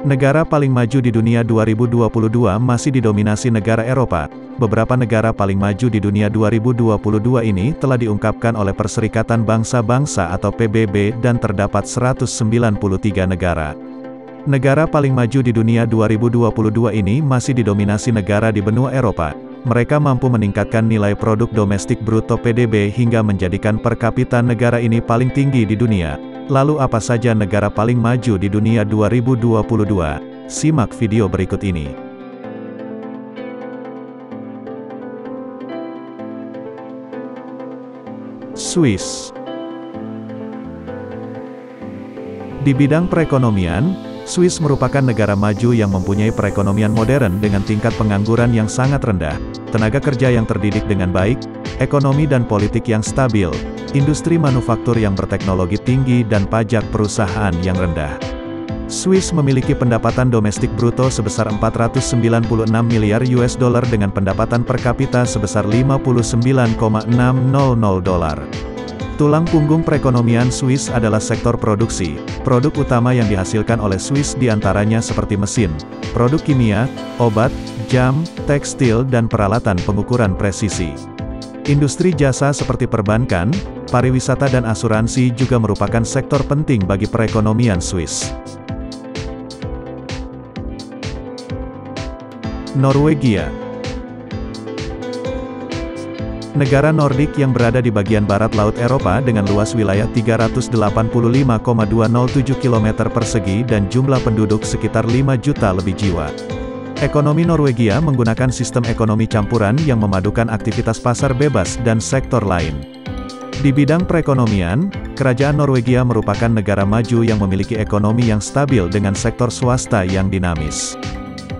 Negara paling maju di dunia 2022 masih didominasi negara Eropa. Beberapa negara paling maju di dunia 2022 ini telah diungkapkan oleh Perserikatan Bangsa-Bangsa atau PBB dan terdapat 193 negara. Negara paling maju di dunia 2022 ini masih didominasi negara di benua Eropa. Mereka mampu meningkatkan nilai produk domestik bruto PDB hingga menjadikan per kapita negara ini paling tinggi di dunia. Lalu apa saja negara paling maju di dunia 2022? Simak video berikut ini. Swiss. Di bidang perekonomian, Swiss merupakan negara maju yang mempunyai perekonomian modern dengan tingkat pengangguran yang sangat rendah, tenaga kerja yang terdidik dengan baik, ekonomi dan politik yang stabil, industri manufaktur yang berteknologi tinggi dan pajak perusahaan yang rendah. Swiss memiliki pendapatan domestik bruto sebesar 496 miliar US dollar dengan pendapatan per kapita sebesar 59,600 dolar. Tulang punggung perekonomian Swiss adalah sektor produksi. Produk utama yang dihasilkan oleh Swiss diantaranya seperti mesin, produk kimia, obat, jam, tekstil dan peralatan pengukuran presisi. Industri jasa seperti perbankan, pariwisata dan asuransi juga merupakan sektor penting bagi perekonomian Swiss. Norwegia. Negara Nordik yang berada di bagian barat Laut Eropa dengan luas wilayah 385,207 km persegi dan jumlah penduduk sekitar 5 juta lebih jiwa. Ekonomi Norwegia menggunakan sistem ekonomi campuran yang memadukan aktivitas pasar bebas dan sektor lain. Di bidang perekonomian, Kerajaan Norwegia merupakan negara maju yang memiliki ekonomi yang stabil dengan sektor swasta yang dinamis.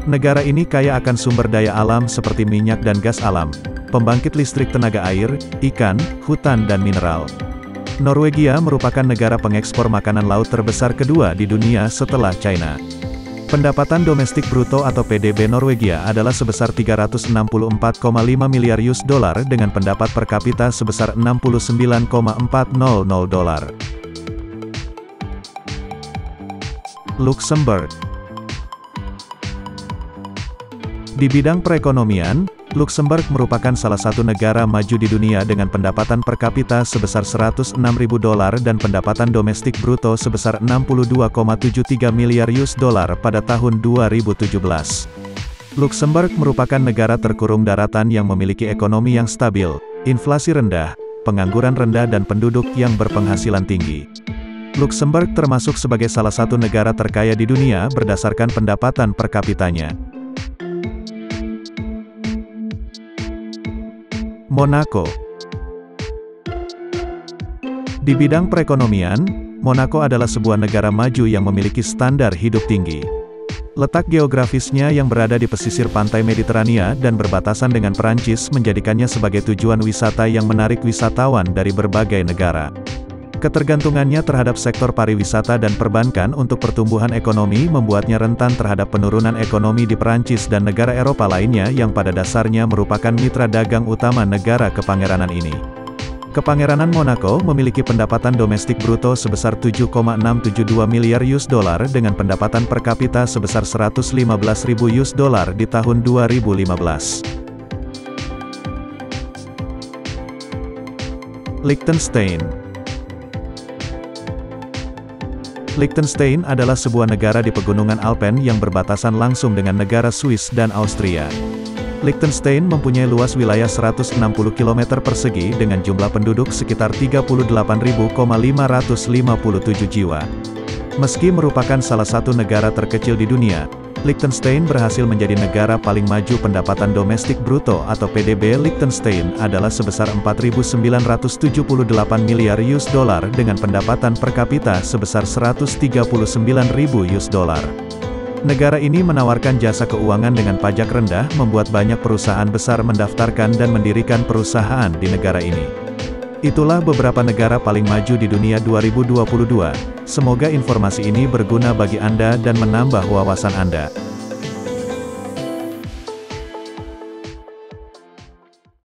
Negara ini kaya akan sumber daya alam seperti minyak dan gas alam, pembangkit listrik tenaga air, ikan, hutan dan mineral. Norwegia merupakan negara pengekspor makanan laut terbesar kedua di dunia setelah China. Pendapatan domestik bruto atau PDB Norwegia adalah sebesar 364,5 miliar US dollar dengan pendapat per kapita sebesar 69,400 dolar. Luxembourg. Di bidang perekonomian, Luxembourg merupakan salah satu negara maju di dunia dengan pendapatan per kapita sebesar 106.000 dolar dan pendapatan domestik bruto sebesar 62,73 miliar US dollar pada tahun 2017. Luxembourg merupakan negara terkurung daratan yang memiliki ekonomi yang stabil, inflasi rendah, pengangguran rendah dan penduduk yang berpenghasilan tinggi. Luxembourg termasuk sebagai salah satu negara terkaya di dunia berdasarkan pendapatan per kapitanya. Monaco. Di bidang perekonomian, Monaco adalah sebuah negara maju yang memiliki standar hidup tinggi. Letak geografisnya yang berada di pesisir pantai Mediterania dan berbatasan dengan Perancis menjadikannya sebagai tujuan wisata yang menarik wisatawan dari berbagai negara. Ketergantungannya terhadap sektor pariwisata dan perbankan untuk pertumbuhan ekonomi membuatnya rentan terhadap penurunan ekonomi di Perancis dan negara Eropa lainnya yang pada dasarnya merupakan mitra dagang utama negara kepangeranan ini. Kepangeranan Monaco memiliki pendapatan domestik bruto sebesar 7,672 miliar US dollar dengan pendapatan per kapita sebesar 115.000 US dollar di tahun 2015. Liechtenstein. Liechtenstein adalah sebuah negara di pegunungan Alpen yang berbatasan langsung dengan negara Swiss dan Austria. Liechtenstein mempunyai luas wilayah 160 km persegi dengan jumlah penduduk sekitar 38.557 jiwa. Meski merupakan salah satu negara terkecil di dunia, Liechtenstein berhasil menjadi negara paling maju. Pendapatan domestik bruto atau PDB Liechtenstein adalah sebesar 4.978 miliar US dollar dengan pendapatan per kapita sebesar 139.000 US dollar. Negara ini menawarkan jasa keuangan dengan pajak rendah, membuat banyak perusahaan besar mendaftarkan dan mendirikan perusahaan di negara ini. Itulah beberapa negara paling maju di dunia 2022. Semoga informasi ini berguna bagi Anda dan menambah wawasan Anda.